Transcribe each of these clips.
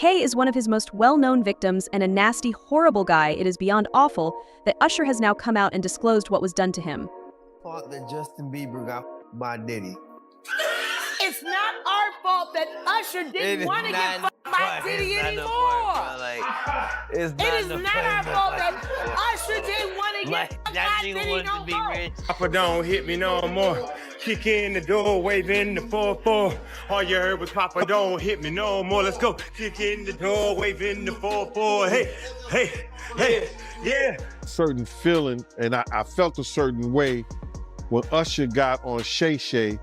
K is one of his most well-known victims and a nasty, horrible guy. It is beyond awful that Usher has now come out and disclosed what was done to him. Fault that Justin Bieber got by Diddy. It's not our fault that Usher didn't want to get fucked by Diddy anymore. It is not our fault that Usher didn't want to get fucked by Diddy no more. Papa don't hit me no more. Kick in the door, waving the 4-4. All you heard was Papa don't hit me no more. Let's go. Kick in the door, waving the 4-4. Hey, hey, hey, yeah. Certain feeling, and I felt a certain way when Usher got on Shay Shay,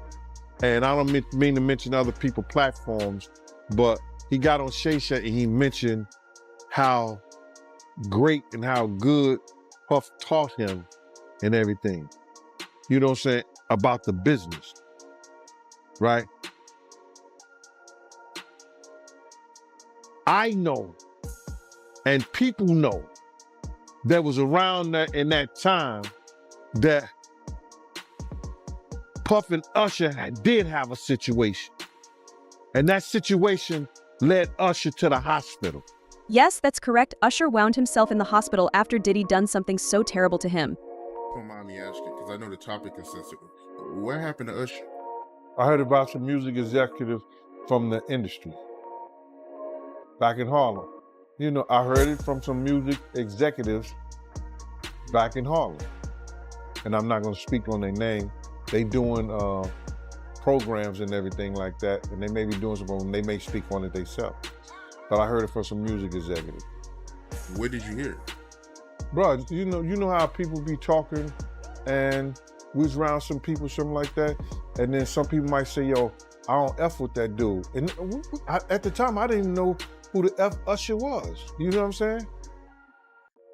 and I don't mean to mention other people's platforms, but he got on Shay Shay and he mentioned how great and how good Puff taught him and everything. You know what I'm saying? About the business, right? I know, and people know, that was around that in that time that Puff and Usher did have a situation. And that situation led Usher to the hospital. Yes, that's correct. Usher wound himself in the hospital after Diddy done something so terrible to him. Don't mind me asking, because I know the topic is sensitive. What happened to Usher? I heard about some music executives from the industry back in Harlem. You know, I heard it from some music executives back in Harlem. And I'm not gonna speak on their name. They doing programs and everything like that, and they may be doing something, they may speak on it themselves. But I heard it from some music executives. Where did you hear it? Bro, you know how people be talking and we was around some people, something like that, and then some people might say, yo, I don't F with that dude. And at the time, I didn't even know who the F Usher was. You know what I'm saying?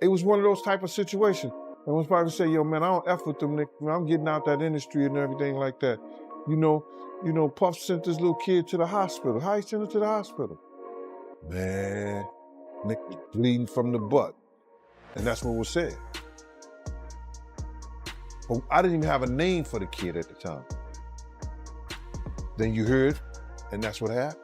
It was one of those type of situations. And when somebody say, yo, man, I don't F with them, I'm getting out that industry and everything like that. You know, Puff sent this little kid to the hospital. How he sent him to the hospital? Man, Nick was bleeding from the butt. And that's what was said. But I didn't even have a name for the kid at the time. Then you heard, and that's what happened.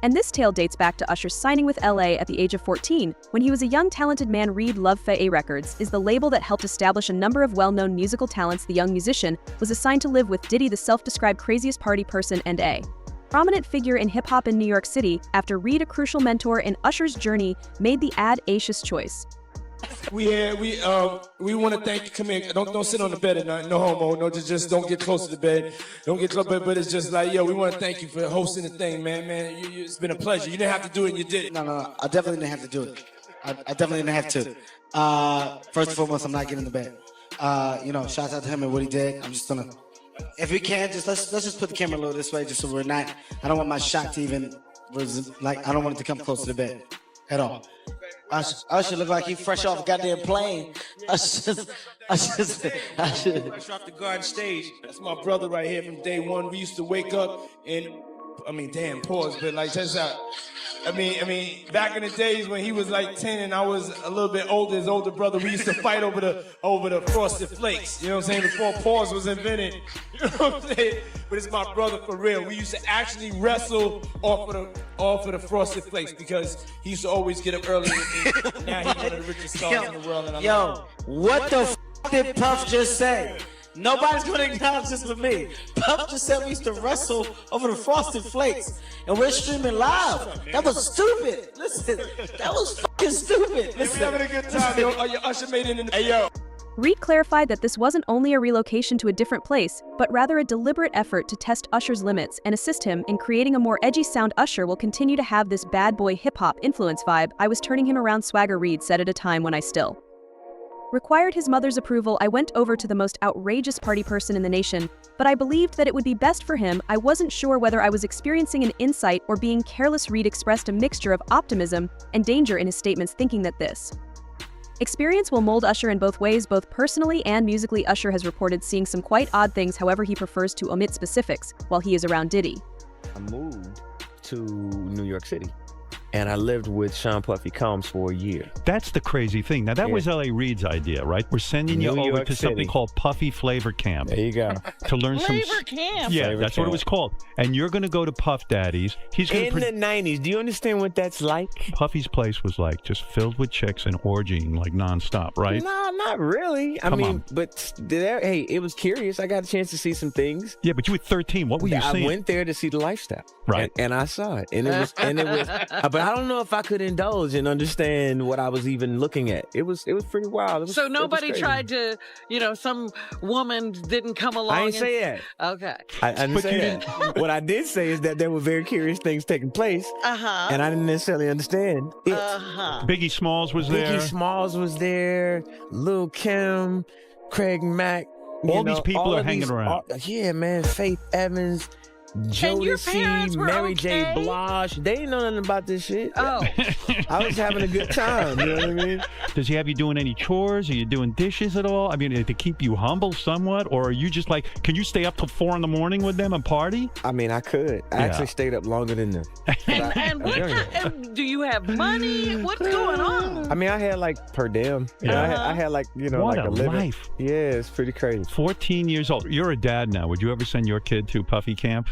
And this tale dates back to Usher's signing with LA at the age of 14. When he was a young, talented man, Reed Love Fa Records is the label that helped establish a number of well-known musical talents. The young musician was assigned to live with Diddy, the self-described craziest party person and a prominent figure in hip-hop in New York City. After Reed, a crucial mentor in Usher's journey, made the audacious choice. We want to thank you. Come here. Don't sit on the bed at night. No homo. No, just don't get close to the bed. Don't get close. But it's just like, yo, we want to thank you for hosting the thing, man. It's been a pleasure. You didn't have to do it, and you did it. No. I definitely didn't have to do it. I definitely didn't have to. First and foremost, I'm not getting in the bed. Shout out to him and what he did. I'm just gonna, if we can, let's just put the camera a little this way, just so we're not. I don't want my shot to even, I don't want it to come close to the bed at all. Usher look like he fresh off a goddamn plane. Usher. Fresh off the garden stage. That's my brother right here from day one. We used to wake up and, pause, but like, check this out. Back in the days when he was like 10 and I was a little bit older, his older brother, we used to fight over the Frosted Flakes. You know what I'm saying? Before pause was invented. You know what I'm saying? But it's my brother for real. We used to actually wrestle off of the Frosted Flakes because he used to always get up early with me. Now he's one of the richest stars in the world. And What the f did Puff just say? Nobody's gonna acknowledge this but me. Puff just said we used to wrestle over the Frosted Flakes, and we're streaming live. That was stupid. Listen, that was fucking stupid. Listen, we're having a good time, yo. Usher made it in the... Hey, yo. Reed clarified that this wasn't only a relocation to a different place, but rather a deliberate effort to test Usher's limits and assist him in creating a more edgy sound. Usher will continue to have this bad boy hip-hop influence vibe. I was turning him around swagger, Reed said at a time when I still required his mother's approval. I went over to the most outrageous party person in the nation, but I believed that it would be best for him. I wasn't sure whether I was experiencing an insight or being careless. Reed expressed a mixture of optimism and danger in his statements, thinking that this experience will mold Usher in both ways, both personally and musically. Usher has reported seeing some quite odd things, however he prefers to omit specifics while he is around Diddy. I moved to New York City, and I lived with Sean Puffy Combs for a year. That's the crazy thing. Now, that was L.A. Reid's idea, right? We're sending you New over York to something City. called Puffy Flavor Camp. There you go. To learn Flavor Camp. Yeah, Flavor that's what it Camp. was called. And you're going to go to Puff Daddy's. He's going In the 90s, do you understand what that's like? Puffy's place was like just filled with chicks and orgying like nonstop, right? No, not really. I Come mean, on. but hey, it was curious. I got a chance to see some things. Yeah, but you were 13. What were you I seeing? went there to see the lifestyle, Right. And I saw it, and it was, but I don't know if I could indulge and understand what I was even looking at. It was pretty wild. So nobody tried to, some woman didn't come along. I didn't say that. Okay. I didn't say that. What I did say is that there were very curious things taking place, and I didn't necessarily understand it. Biggie Smalls was there. Biggie Smalls was there. Lil' Kim, Craig Mack. All these people are hanging around. Yeah, man. Faith Evans, Jodeci, Mary J. Blige. They didn't know nothing about this shit. Oh. I was having a good time. You know what I mean? Does he have you doing any chores? Are you doing dishes at all? I mean, to keep you humble somewhat? Or are you just like, can you stay up till 4 a.m. with them and party? I mean, I could. I actually stayed up longer than them. And do you have money? What's going on? I mean, I had like per diem. I had like, What like a living. life. Yeah, it's pretty crazy. 14 years old. You're a dad now. Would you ever send your kid to Puffy Camp?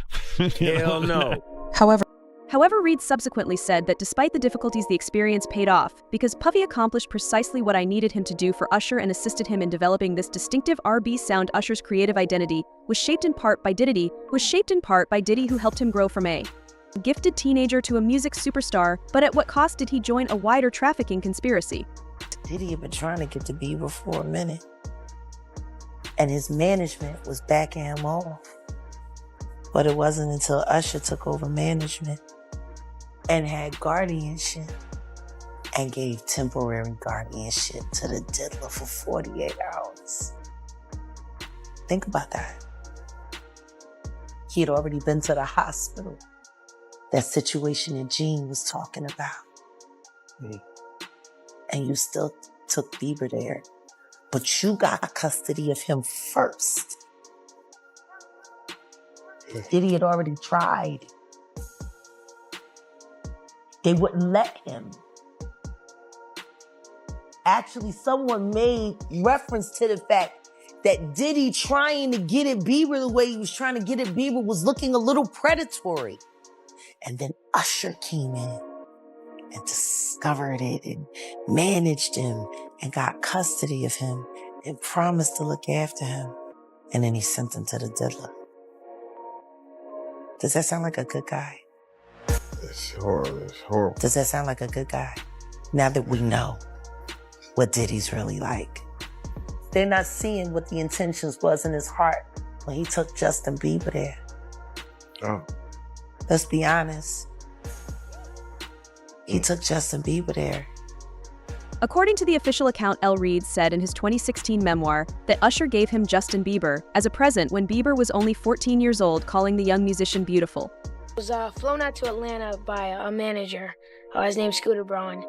Hell no. However, Reid subsequently said that despite the difficulties, the experience paid off because Puffy accomplished precisely what I needed him to do for Usher and assisted him in developing this distinctive R&B sound. Usher's creative identity was shaped in part by Diddy, who helped him grow from a gifted teenager to a music superstar, but at what cost did he join a wider trafficking conspiracy? Diddy had been trying to get to Bieber for a minute, and his management was backing him off. But it wasn't until Usher took over management and had guardianship and gave temporary guardianship to the diddler for 48 hours. Think about that. He had already been to the hospital. That situation that Gene was talking about. And you still took Bieber there. But you got custody of him first. Diddy had already tried. They wouldn't let him. Actually, someone made reference to the fact that Diddy trying to get at Bieber the way he was trying to get at Bieber was looking a little predatory. And then Usher came in and discovered it and managed him and got custody of him and promised to look after him. And then he sent him to the diddler. Does that sound like a good guy? It's horrible. It's horrible. Does that sound like a good guy? Now that we know what Diddy's really like. They're not seeing what the intentions was in his heart when he took Justin Bieber there. Oh. Let's be honest. He took Justin Bieber there. According to the official account, L. Reid said in his 2016 memoir that Usher gave him Justin Bieber as a present when Bieber was only 14 years old, calling the young musician beautiful. I was flown out to Atlanta by a manager. His name's Scooter Braun.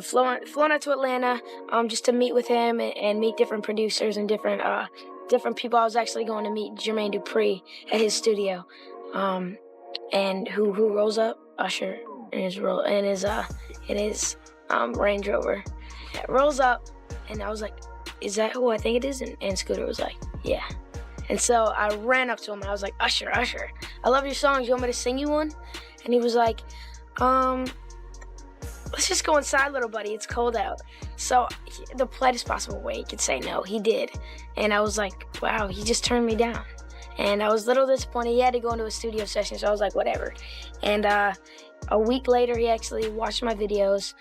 Flown out to Atlanta just to meet with him and meet different producers and different people. I was actually going to meet Jermaine Dupri at his studio. And who rolls up? Usher in his Range Rover. It rolls up, and I was like, "Is that who I think it is?" And Scooter was like, "Yeah." And so I ran up to him and I was like, Usher, I love your songs. You want me to sing you one? And he was like, let's just go inside, little buddy. It's cold out. So the politest possible way he could say no, he did. And I was like, wow, he just turned me down. And I was a little disappointed. He had to go into a studio session, so I was like, whatever. And a week later, he actually watched my videos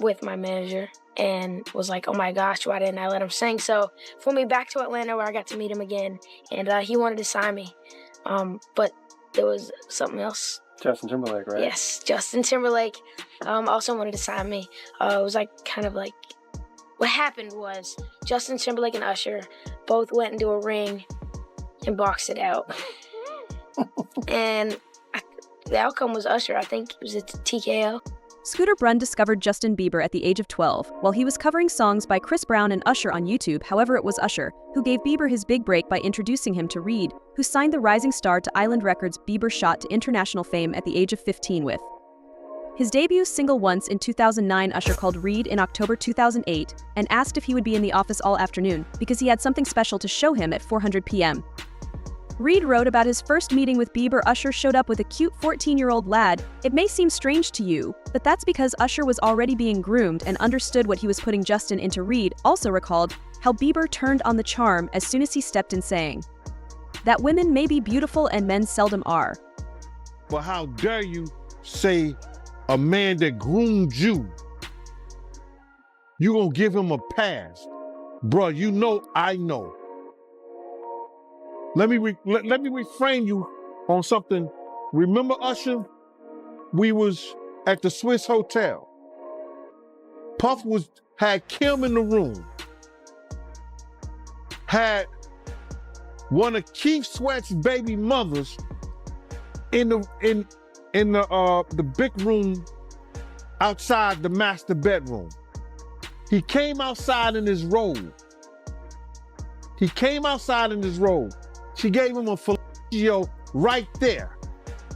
with my manager and was like, oh my gosh, why didn't I let him sing? So flew me back to Atlanta where I got to meet him again, and he wanted to sign me. But there was something else. Justin Timberlake, right? Yes, Justin Timberlake also wanted to sign me. It was like kind of like, what happened was Justin Timberlake and Usher both went into a ring and boxed it out. And the outcome was Usher. I think it was a TKO. Scooter Braun discovered Justin Bieber at the age of 12 while he was covering songs by Chris Brown and Usher on YouTube. However, it was Usher who gave Bieber his big break by introducing him to Reid, who signed the rising star to Island Records. Bieber shot to international fame at the age of 15 with His debut single Once in 2009, Usher called Reed in October 2008 and asked if he would be in the office all afternoon because he had something special to show him at 4:00 p.m. Reed wrote about his first meeting with Bieber. Usher showed up with a cute 14-year-old lad. It may seem strange to you, but that's because Usher was already being groomed and understood what he was putting Justin into. Reed also recalled how Bieber turned on the charm as soon as he stepped in, saying that women may be beautiful and men seldom are. But how dare you say a man that groomed you, you gonna give him a pass? Bruh, you know I know. Let me reframe you on something. Remember Usher? We was at the Swiss Hotel. Puff had Kim in the room. Had one of Keith Sweat's baby mothers in the big room outside the master bedroom. He came outside in his robe. She gave him a fellatio right there.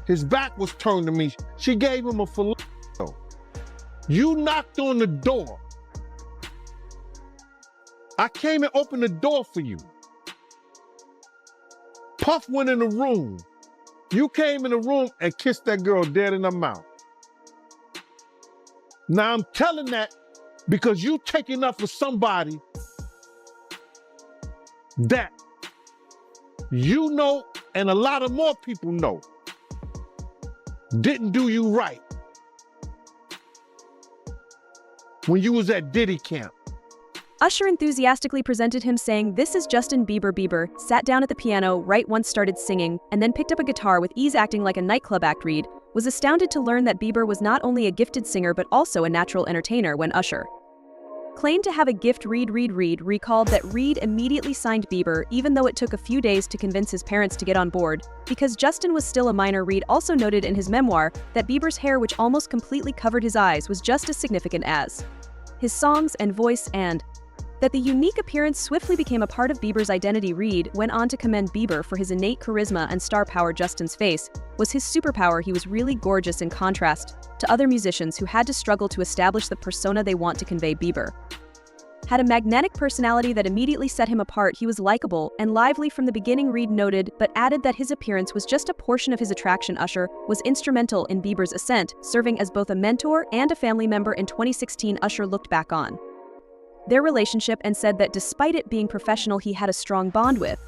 His back was turned to me. She gave him a fellatio. You knocked on the door. I came and opened the door for you. Puff went in the room. You came in the room and kissed that girl dead in the mouth. Now I'm telling that because you taking up for somebody that you know and a lot of more people know didn't do you right when you was at Diddy camp. Usher enthusiastically presented him, saying, "This is Justin Bieber." Bieber sat down at the piano, right once started singing, and then picked up a guitar with ease, acting like a nightclub act. Reed was astounded to learn that Bieber was not only a gifted singer but also a natural entertainer. When Usher claimed to have a gift, Reed recalled that Reed immediately signed Bieber, even though it took a few days to convince his parents to get on board, because Justin was still a minor. Reed also noted in his memoir that Bieber's hair, which almost completely covered his eyes, was just as significant as his songs and voice, and that the unique appearance swiftly became a part of Bieber's identity. Reed went on to commend Bieber for his innate charisma and star power. Justin's face was his superpower. He was really gorgeous in contrast to other musicians who had to struggle to establish the persona they want to convey. Bieber had a magnetic personality that immediately set him apart. He was likable and lively from the beginning, Reed noted, but added that his appearance was just a portion of his attraction. Usher was instrumental in Bieber's ascent, serving as both a mentor and a family member. In 2016, Usher looked back on their relationship and said that despite it being professional, he had a strong bond with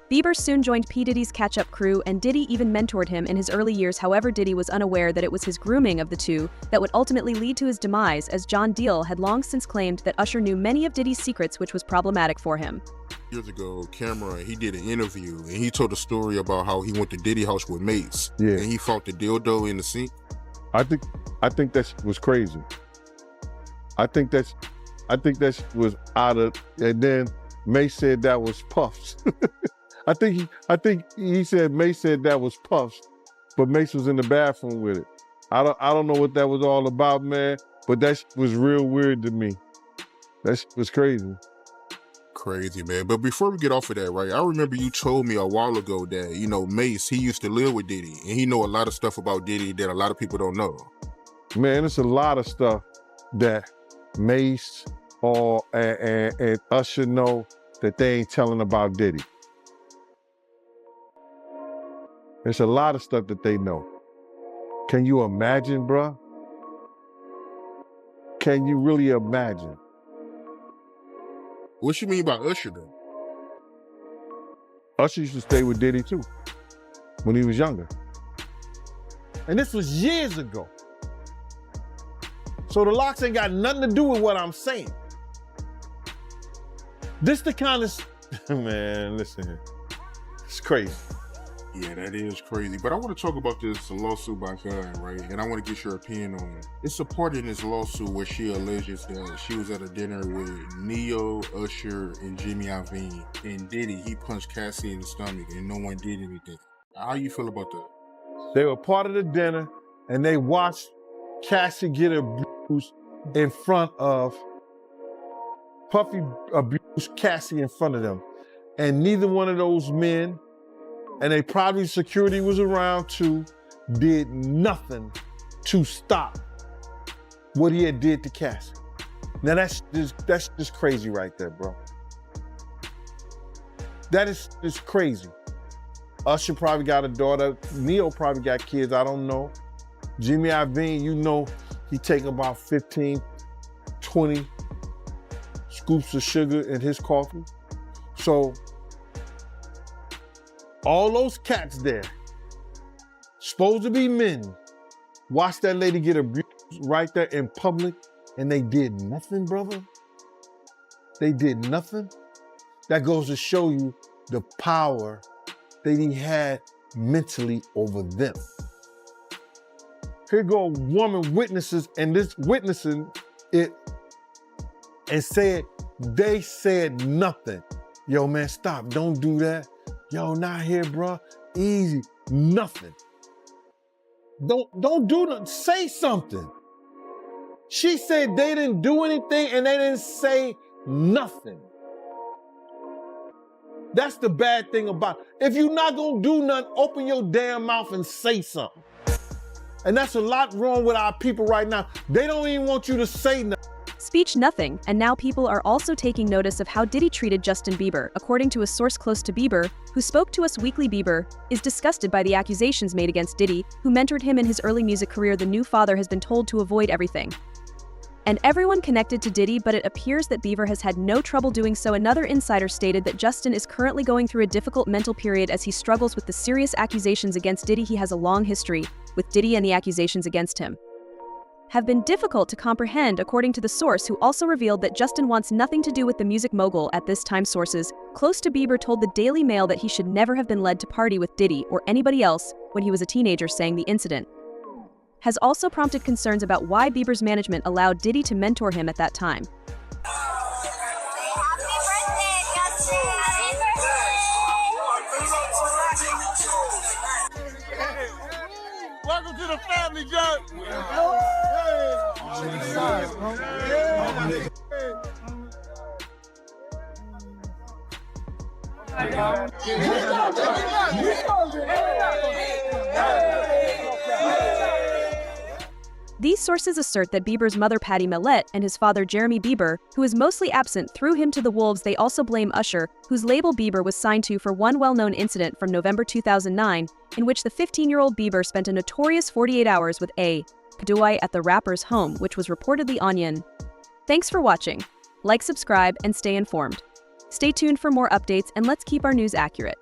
Bieber. Soon joined P. Diddy's catch-up crew, and Diddy even mentored him in his early years. However, Diddy was unaware that it was his grooming of the two that would ultimately lead to his demise, as John Deal had long since claimed that Usher knew many of Diddy's secrets, which was problematic for him. Years ago, Cameron, he did an interview, and he told a story about how he went to Diddy house with mates, and he fought the dildo in the sink. I think that was crazy. I think that was out of, and then May said that was Puff's. I think he said Mace said that was Puff's, but Mace was in the bathroom with it. I don't know what that was all about, man, but that was real weird to me. That was crazy. Crazy, man. But before we get off of that, right, I remember you told me a while ago that, you know, Mace, he used to live with Diddy, and he know a lot of stuff about Diddy that a lot of people don't know. Man, it's a lot of stuff that Mace and Usher know that they ain't telling about Diddy. There's a lot of stuff that they know. Can you imagine, bruh? Can you really imagine? What you mean by Usher, then? Usher used to stay with Diddy, too, when he was younger. And this was years ago. So the locks ain't got nothing to do with what I'm saying. This the kind of, man, listen here. It's crazy. Yeah, that is crazy. But I want to talk about this lawsuit by Gunn, right? And I want to get your opinion on it. It's a part in this lawsuit where she alleges that she was at a dinner with Neo, Usher, and Jimmy Iovine. And Diddy, he punched Cassie in the stomach and no one did anything. How you feel about that? They were part of the dinner and they watched Cassie get abused in front of, Puffy abused Cassie in front of them. And neither one of those men, and they probably security was around too, did nothing to stop what he had did to Cassie. Now that's just crazy right there, bro. That is just crazy. Usher probably got a daughter. Neo probably got kids, I don't know. Jimmy Iovine, you know, he take about 15, 20 scoops of sugar in his coffee. So all those cats there, supposed to be men, watch that lady get abused right there in public, and they did nothing, brother. They did nothing. That goes to show you the power that he had mentally over them. Here go a woman witnesses, and this witnessing it and said, they said nothing. Yo, man, stop, don't do that. Yo, not here, bro. Easy, nothing. Don't do nothing, say something. She said they didn't do anything and they didn't say nothing. That's the bad thing about it. If you're not gonna do nothing, open your damn mouth and say something. And that's a lot wrong with our people right now. They don't even want you to say nothing. Speech nothing, and now people are also taking notice of how Diddy treated Justin Bieber. According to a source close to Bieber, who spoke to Us Weekly, Bieber is disgusted by the accusations made against Diddy, who mentored him in his early music career. The new father has been told to avoid everything and everyone connected to Diddy, but it appears that Bieber has had no trouble doing so. Another insider stated that Justin is currently going through a difficult mental period as he struggles with the serious accusations against Diddy. He has a long history with Diddy, and the accusations against him have been difficult to comprehend, according to the source, who also revealed that Justin wants nothing to do with the music mogul at this time. Sources close to Bieber told the Daily Mail that he should never have been led to party with Diddy or anybody else when he was a teenager, saying the incident has also prompted concerns about why Bieber's management allowed Diddy to mentor him at that time. Welcome to the family, John. These sources assert that Bieber's mother Patty Millette and his father Jeremy Bieber, who is mostly absent, threw him to the wolves. They also blame Usher, whose label Bieber was signed to, for one well-known incident from November 2009, in which the 15-year-old Bieber spent a notorious 48 hours with A. Kdui at the rapper's home, which was reportedly Onion. Thanks for watching. Like, subscribe, and stay informed. Stay tuned for more updates, and let's keep our news accurate.